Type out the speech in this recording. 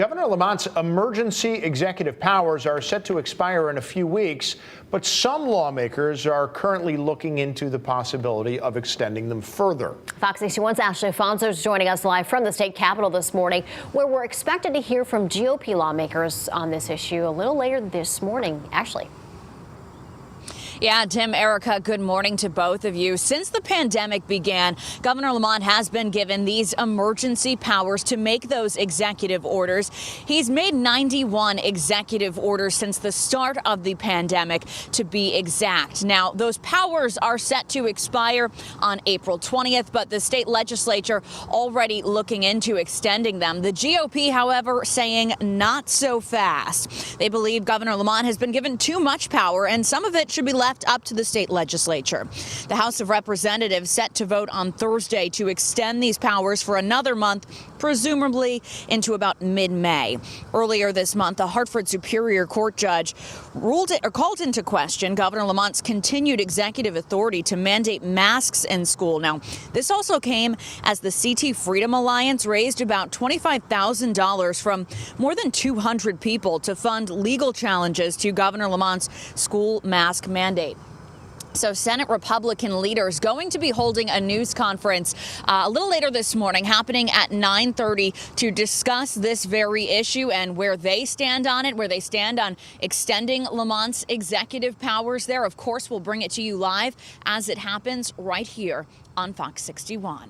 Governor Lamont's emergency executive powers are set to expire in a few weeks, but some lawmakers are currently looking into the possibility of extending them further. Fox 61's Ashley Afonso is joining us live from the state capitol this morning, where we're expected to hear from GOP lawmakers on this issue a little later this morning. Ashley. Yeah, Tim, Erica, good morning to both of you. Since the pandemic began, Governor Lamont has been given these emergency powers to make those executive orders. He's made 91 executive orders since the start of the pandemic, to be exact. Now, those powers are set to expire on April 20th, but the state legislature already looking into extending them. The GOP, however, saying not so fast. They believe Governor Lamont has been given too much power, and some of it should be left up to the state legislature. The House of Representatives set to vote on Thursday to extend these powers for another month, presumably into about mid-May. Earlier this month, a Hartford Superior Court judge called into question Governor Lamont's continued executive authority to mandate masks in school. Now, this also came as the CT Freedom Alliance raised about $25,000 from more than 200 people to fund legal challenges to Governor Lamont's school mask mandate. So Senate Republican leaders going to be holding a news conference a little later this morning, happening at 9:30, to discuss this very issue and where they stand on it, where they stand on extending Lamont's executive powers there. Of course, we'll bring it to you live as it happens right here on Fox 61.